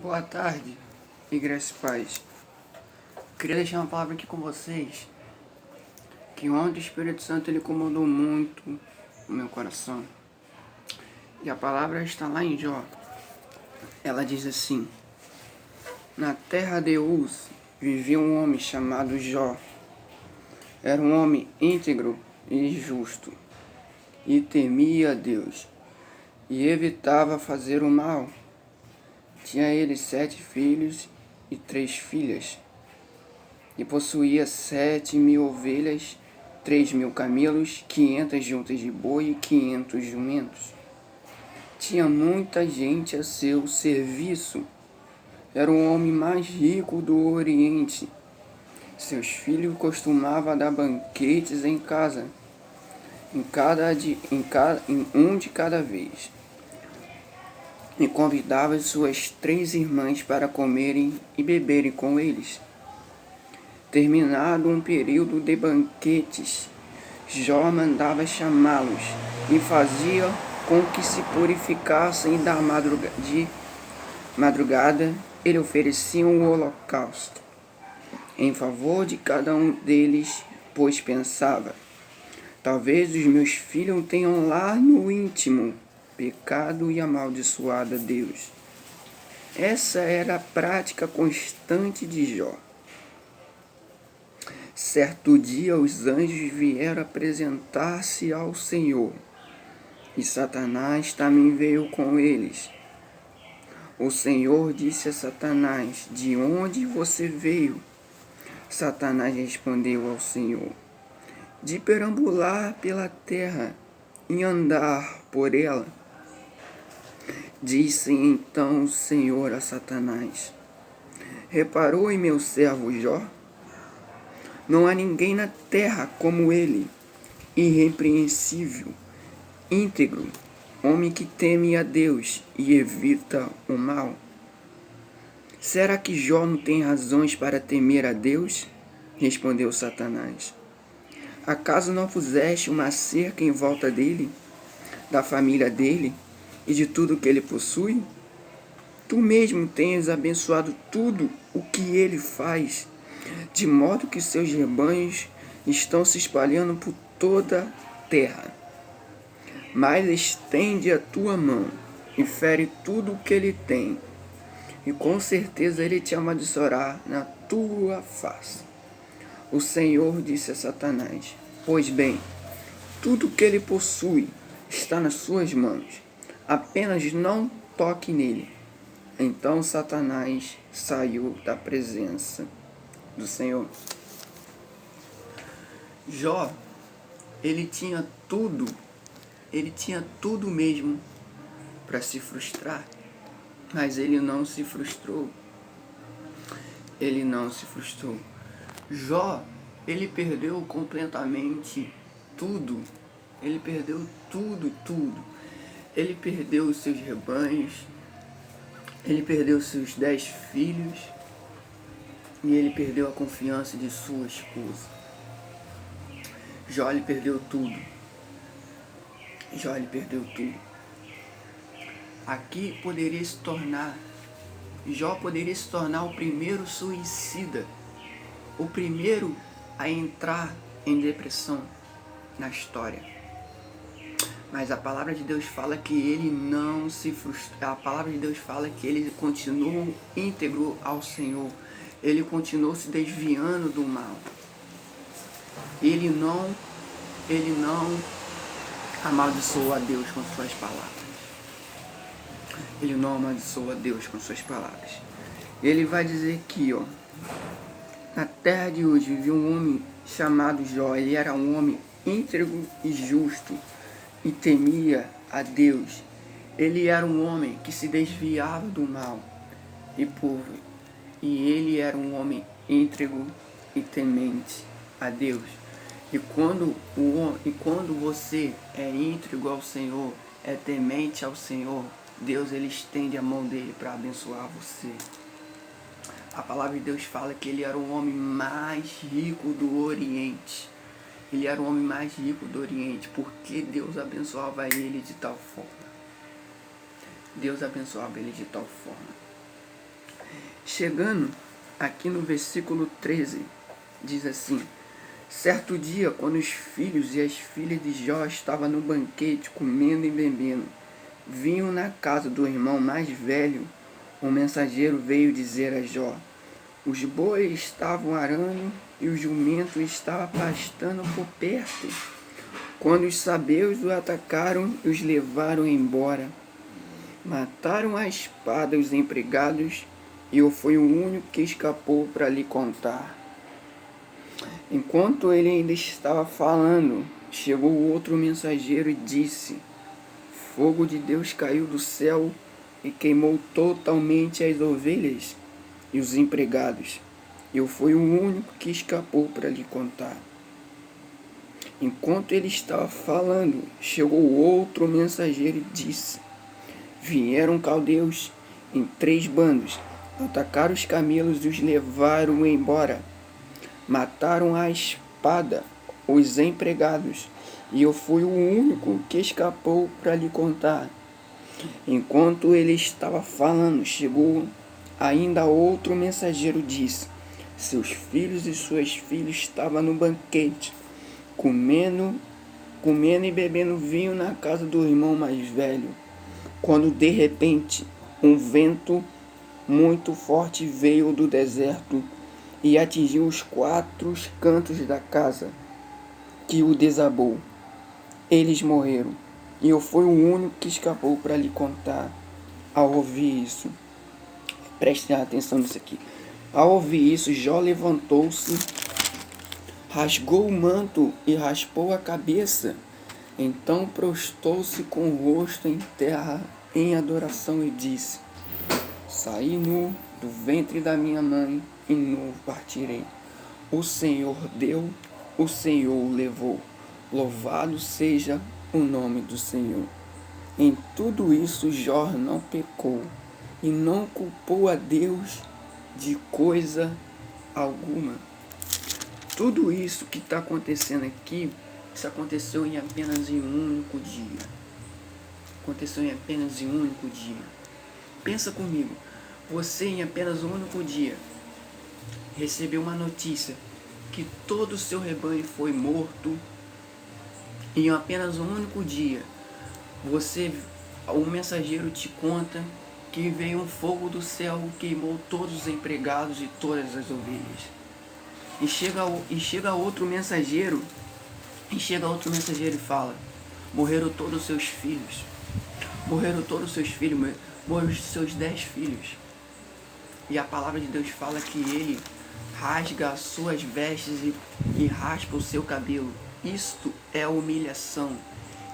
Boa tarde, igreja e paz. Queria deixar uma palavra aqui com vocês, que ontem o Espírito Santo ele incomodou muito o meu coração. E a palavra está lá em Jó. Ela diz assim: Na terra de Uz vivia um homem chamado Jó. Era um homem íntegro e justo, e temia a Deus, e evitava fazer o mal. Tinha ele 7 filhos e 3 filhas, e possuía 7.000 ovelhas, 3.000 camelos, 500 juntas de boi e 500 jumentos. Tinha muita gente a seu serviço. Era o homem mais rico do Oriente. Seus filhos costumavam dar banquetes em casa, um de cada vez, e convidava suas 3 irmãs para comerem e beberem com eles. Terminado um período de banquetes, Jó mandava chamá-los e fazia com que se purificassem da madrugada. Ele oferecia um holocausto em favor de cada um deles, pois pensava: talvez os meus filhos tenham lá no íntimo pecado e amaldiçoado a Deus. Essa era a prática constante de Jó. Certo dia os anjos vieram apresentar-se ao Senhor, e Satanás também veio com eles. O Senhor disse a Satanás: de onde você veio? Satanás respondeu ao Senhor: de perambular pela terra e andar por ela. Disse então o Senhor a Satanás: reparou em meu servo Jó? Não há ninguém na terra como ele, irrepreensível, íntegro, homem que teme a Deus e evita o mal. Será que Jó não tem razões para temer a Deus? Respondeu Satanás. Acaso não puseste uma cerca em volta dele, da família dele e de tudo que ele possui? Tu mesmo tens abençoado tudo o que ele faz, de modo que seus rebanhos estão se espalhando por toda a terra. Mas estende a tua mão e fere tudo o que ele tem, e com certeza ele te amaldiçoará na tua face. O Senhor disse a Satanás: pois bem, tudo o que ele possui está nas suas mãos, apenas não toque nele. Então Satanás saiu da presença do Senhor. Jó, ele tinha tudo mesmo para se frustrar, mas ele não se frustrou. Jó, ele perdeu completamente tudo. Ele perdeu tudo. Ele perdeu os seus rebanhos, ele perdeu seus 10 filhos, e ele perdeu a confiança de sua esposa. Jó, ele perdeu tudo. Aqui Jó poderia se tornar o primeiro suicida, o primeiro a entrar em depressão na história. Mas a palavra de Deus fala que ele não se frustrou. A palavra de Deus fala que ele continuou íntegro ao Senhor. Ele continuou se desviando do mal. Ele não amaldiçoou a Deus com suas palavras. Ele vai dizer aqui, na terra de Uz vivia um homem chamado Jó. Ele era um homem íntegro e justo, e temia a Deus. Ele era um homem que se desviava do mal, e ele era um homem íntegro e temente a Deus. E quando você é íntegro ao Senhor, é temente ao Senhor, Deus ele estende a mão dele para abençoar você. A palavra de Deus fala que ele era o homem mais rico do Oriente. Porque Deus abençoava ele de tal forma. Chegando aqui no versículo 13, diz assim: certo dia, quando os filhos e as filhas de Jó estavam no banquete, comendo e bebendo, vinham na casa do irmão mais velho, um mensageiro veio dizer a Jó: os bois estavam arando e o jumento estava pastando por perto, quando os sabeus o atacaram e os levaram embora. Mataram à espada os empregados, e eu fui o único que escapou para lhe contar. Enquanto ele ainda estava falando, chegou outro mensageiro e disse: fogo de Deus caiu do céu e queimou totalmente as ovelhas e os empregados. Eu fui o único que escapou para lhe contar. Enquanto ele estava falando, chegou outro mensageiro e disse: vieram caldeus em 3 bandos, atacaram os camelos e os levaram embora. Mataram à espada os empregados, e eu fui o único que escapou para lhe contar. Enquanto ele estava falando, chegou ainda outro mensageiro e disse: seus filhos e suas filhas estavam no banquete, comendo e bebendo vinho na casa do irmão mais velho, quando de repente um vento muito forte veio do deserto e atingiu os 4 cantos da casa, que o desabou. Eles morreram, e eu fui o único que escapou para lhe contar. Ao ouvir isso, prestem atenção nisso aqui. Ao ouvir isso, Jó levantou-se, rasgou o manto e raspou a cabeça. Então prostou-se com o rosto em terra em adoração e disse: saí nu do ventre da minha mãe e nu partirei. O Senhor deu, o Senhor levou. Louvado seja o nome do Senhor. Em tudo isso Jó não pecou e não culpou a Deus de coisa alguma. Tudo isso que está acontecendo aqui, isso aconteceu em apenas um único dia. Aconteceu em apenas um único dia. Pensa comigo, você em apenas um único dia recebeu uma notícia que todo o seu rebanho foi morto. Em apenas um único dia, o mensageiro te conta que veio um fogo do céu, queimou todos os empregados e todas as ovelhas. E chega outro mensageiro e fala: morreram todos os seus filhos. Morreram todos os seus filhos, morreram os seus 10 filhos. E a palavra de Deus fala que ele rasga as suas vestes e raspa o seu cabelo. Isto é humilhação.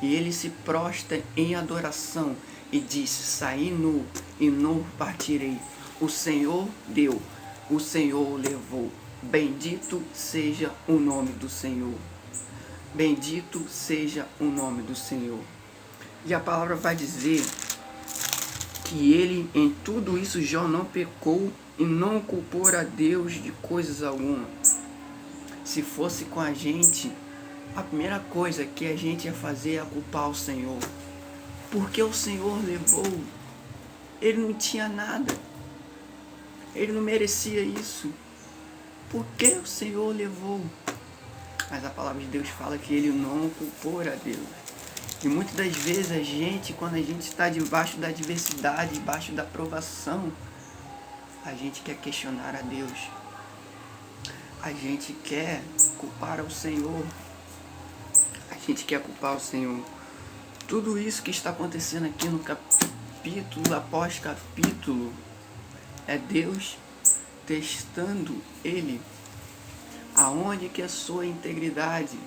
E ele se prostra em adoração e disse: saí nu e nu partirei. O Senhor deu, o Senhor levou. Bendito seja o nome do Senhor. Bendito seja o nome do Senhor. E a palavra vai dizer que ele, em tudo isso, Jó não pecou e não culpou a Deus de coisas alguma. Se fosse com a gente, a primeira coisa que a gente ia fazer é culpar o Senhor. Porque o Senhor levou. Ele não tinha nada. Ele não merecia isso. Por que o Senhor levou? Mas a palavra de Deus fala que ele não culpou a Deus. E muitas das vezes a gente, quando a gente está debaixo da adversidade, debaixo da provação, a gente quer questionar a Deus. A gente quer culpar ao Senhor. A gente quer culpar o Senhor. Tudo isso que está acontecendo aqui no capítulo após capítulo é Deus testando ele. Aonde que a sua integridade,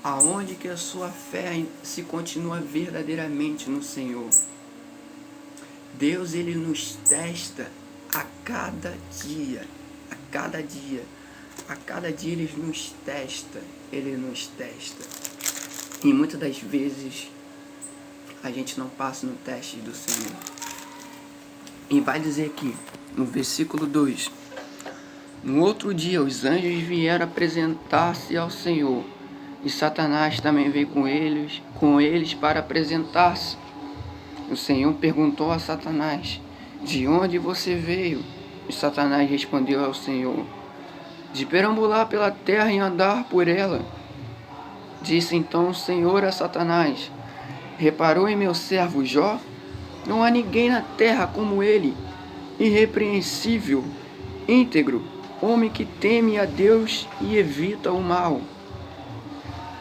aonde que a sua fé se continua verdadeiramente no Senhor. Deus, ele nos testa a cada dia, a cada dia. A cada dia ele nos testa. E muitas das vezes a gente não passa no teste do Senhor. E vai dizer aqui, no versículo 2: no outro dia os anjos vieram apresentar-se ao Senhor, e Satanás também veio com eles para apresentar-se. O Senhor perguntou a Satanás: de onde você veio? Satanás respondeu ao Senhor: de perambular pela terra e andar por ela. Disse então o Senhor a Satanás: reparou em meu servo Jó? Não há ninguém na terra como ele, irrepreensível, íntegro, homem que teme a Deus e evita o mal.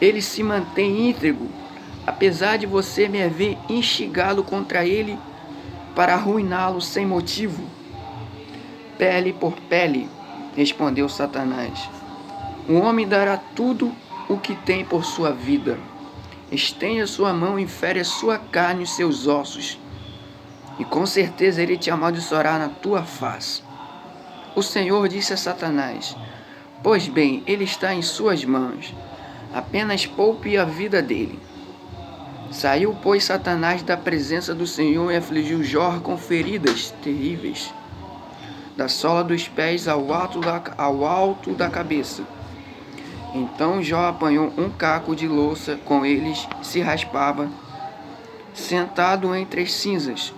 Ele se mantém íntegro, apesar de você me haver instigado contra ele para arruiná-lo sem motivo. Pele por pele, respondeu Satanás. O homem dará tudo o que tem por sua vida. Estende a sua mão e fere a sua carne e seus ossos, e com certeza ele te amaldiçoará na tua face. O Senhor disse a Satanás: pois bem, ele está em suas mãos. Apenas poupe a vida dele. Saiu, pois, Satanás da presença do Senhor e afligiu Jó com feridas terríveis, da sola dos pés ao alto da cabeça. Então Jó apanhou um caco de louça, com eles se raspava, sentado entre as cinzas.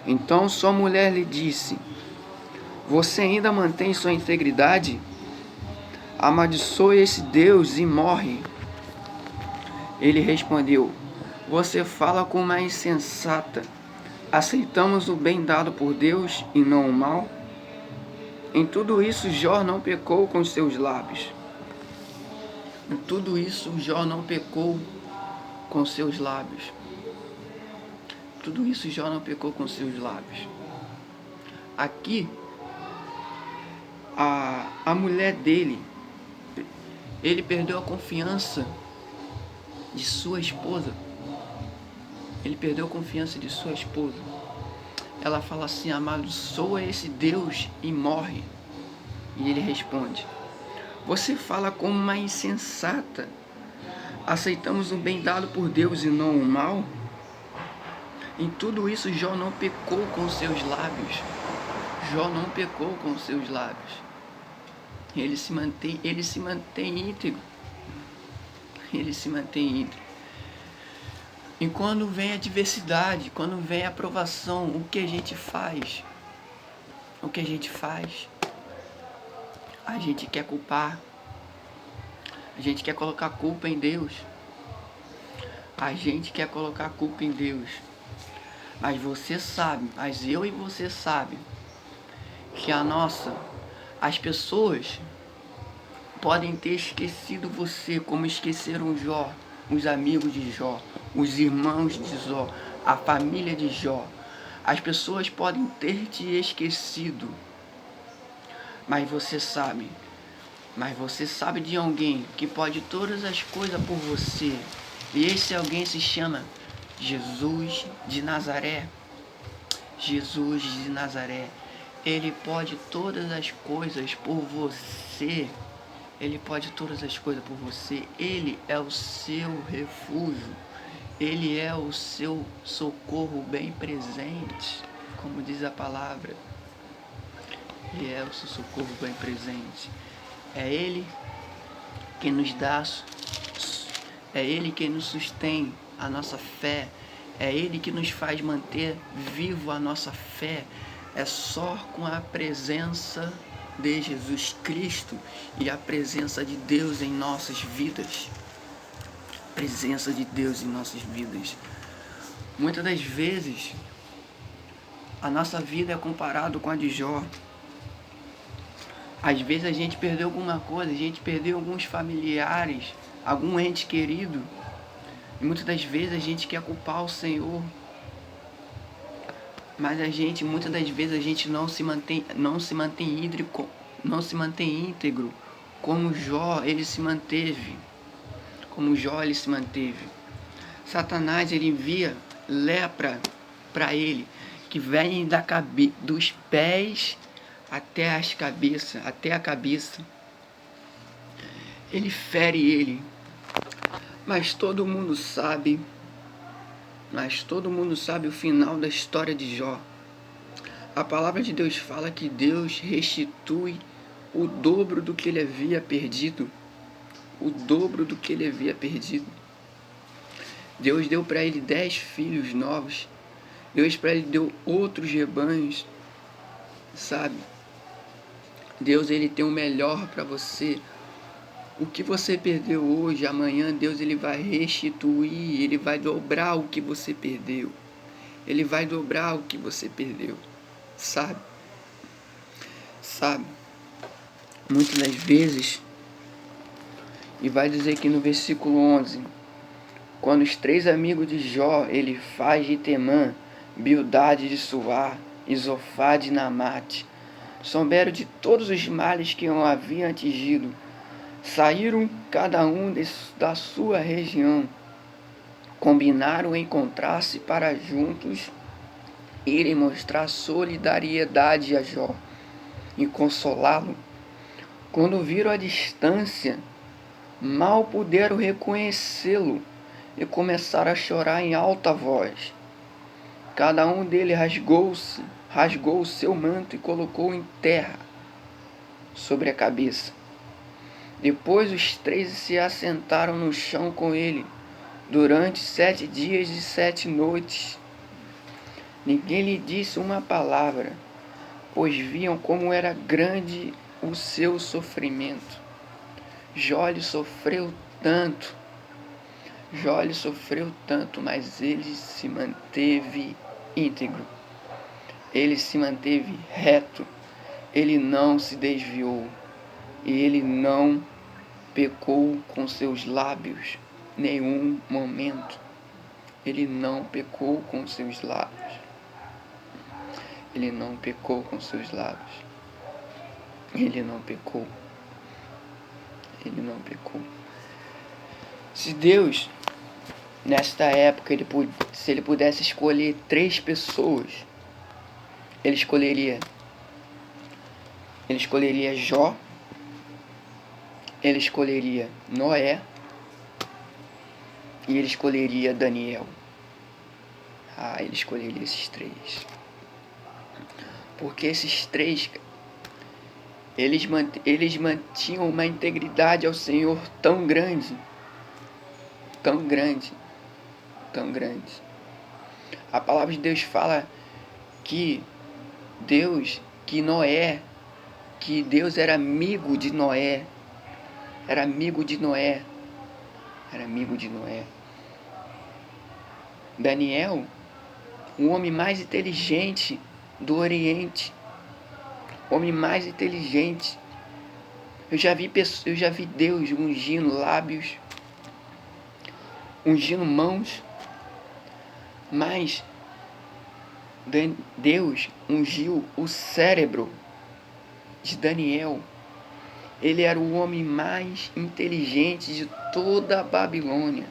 Então sua mulher lhe disse: você ainda mantém sua integridade? Amaldiçoe esse Deus e morre. Ele respondeu: você fala como uma insensata. Aceitamos o bem dado por Deus e não o mal? Em tudo isso Jó não pecou com seus lábios. Em tudo isso Jó não pecou com seus lábios. Tudo isso Jó não pecou com seus lábios. Aqui, a mulher dele, ele perdeu a confiança de sua esposa. Ele perdeu a confiança de sua esposa. Ela fala assim: amaldiçoa esse Deus e morre. E ele responde: você fala como uma insensata. Aceitamos o bem dado por Deus e não o mal? Em tudo isso Jó não pecou com seus lábios. Jó não pecou com seus lábios. Ele se mantém íntegro. Ele se mantém íntegro. E quando vem a adversidade, quando vem a provação, o que a gente faz? O que a gente faz? A gente quer culpar. A gente quer colocar culpa em Deus. A gente quer colocar culpa em Deus. Mas você sabe, mas eu e você sabe, que as pessoas podem ter esquecido você, como esqueceram Jó, os amigos de Jó, os irmãos de Jó, a família de Jó. As pessoas podem ter te esquecido, mas você sabe de alguém que pode todas as coisas por você. E esse alguém se chama Jesus de Nazaré. Jesus de Nazaré. Ele pode todas as coisas por você. Ele pode todas as coisas por você. Ele é o seu refúgio. Ele é o seu socorro bem presente, como diz a palavra. Ele é o seu socorro bem presente. É Ele que nos dá, é Ele que nos sustém a nossa fé. É Ele que nos faz manter vivo a nossa fé. É só com a presença de Jesus Cristo e a presença de Deus em nossas vidas. Presença de Deus em nossas vidas. Muitas das vezes, a nossa vida é comparada com a de Jó. Às vezes a gente perdeu alguma coisa, a gente perdeu alguns familiares, algum ente querido. E muitas das vezes a gente quer culpar o Senhor. Mas muitas das vezes a gente não se mantém íntegro, como Jó ele se manteve. Satanás ele envia lepra para ele, que vem dos pés até a cabeça. Ele fere ele. Mas todo mundo sabe o final da história de Jó. A palavra de Deus fala que Deus restitui o dobro do que ele havia perdido. O dobro do que ele havia perdido. Deus deu para ele 10 filhos novos. Deus para ele deu outros rebanhos. sabe? Deus, ele tem o melhor para você. O que você perdeu hoje, amanhã Deus, ele vai restituir, ele vai dobrar o que você perdeu. Ele vai dobrar o que você perdeu, sabe? Sabe? Muitas das vezes, e vai dizer aqui no versículo 11, quando os 3 amigos de Jó, Elifaz de Temã, Bildade de Suar e Zofá de Namate, souberam de todos os males que o haviam atingido, saíram cada um da sua região, combinaram encontrar-se para juntos irem mostrar solidariedade a Jó e consolá-lo. Quando viram a distância, mal puderam reconhecê-lo e começaram a chorar em alta voz. Cada um deles rasgou o seu manto e colocou em terra sobre a cabeça. Depois os 3 se assentaram no chão com ele durante 7 dias e 7 noites. Ninguém lhe disse uma palavra, pois viam como era grande o seu sofrimento. Jó sofreu tanto, mas ele se manteve íntegro. Ele se manteve reto. Ele não se desviou. E ele não pecou com seus lábios nenhum momento. Ele não pecou com seus lábios. Ele não pecou com seus lábios. Ele não pecou. Ele não pecou. Se Deus, nesta época, se ele pudesse escolher 3 pessoas, ele escolheria Jó, ele escolheria Noé e ele escolheria Daniel. Ele escolheria esses 3. Porque esses 3, eles mantinham uma integridade ao Senhor tão grande, tão grande, tão grande. A palavra de Deus fala que Deus era amigo de Noé. Era amigo de Noé. Daniel, o homem mais inteligente do Oriente. Homem mais inteligente. Eu já vi Deus ungindo lábios, ungindo mãos, mas Deus ungiu o cérebro de Daniel. Ele era o homem mais inteligente de toda a Babilônia.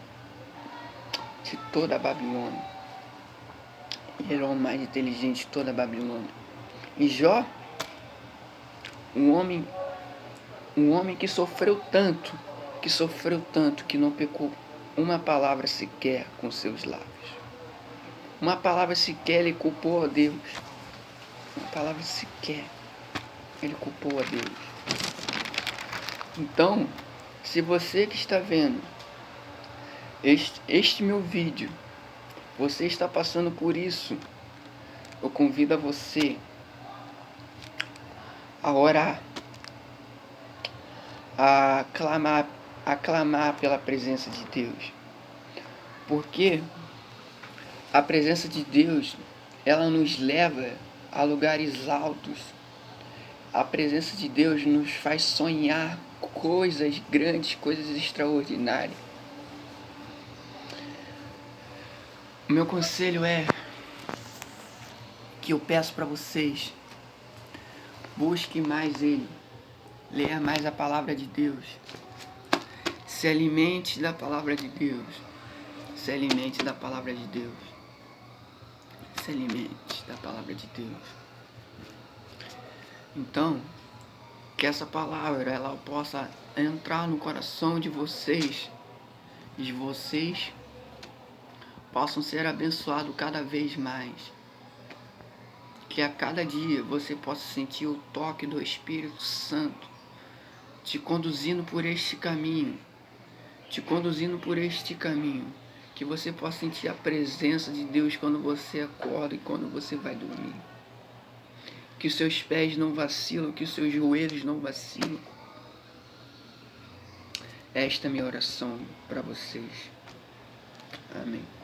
Ele era o homem mais inteligente de toda a Babilônia. E Jó, um homem que sofreu tanto, que não pecou uma palavra sequer com seus lábios. Uma palavra sequer ele culpou a Deus. Uma palavra sequer ele culpou a Deus. Então, se você que está vendo este meu vídeo, você está passando por isso, eu convido a você a orar, a clamar pela presença de Deus. Porque a presença de Deus, ela nos leva a lugares altos. A presença de Deus nos faz sonhar coisas grandes, coisas extraordinárias. O meu conselho é que eu peço para vocês: busque mais Ele, leia mais a palavra de Deus, se alimente da palavra de Deus, se alimente da palavra de Deus, se alimente da palavra de Deus. Então, que essa palavra ela possa entrar no coração de vocês, e vocês possam ser abençoados cada vez mais. Que a cada dia você possa sentir o toque do Espírito Santo te conduzindo por este caminho, que você possa sentir a presença de Deus quando você acorda e quando você vai dormir. que os seus pés não vacilam, que os seus joelhos não vacilam. Esta é a minha oração para vocês. Amém.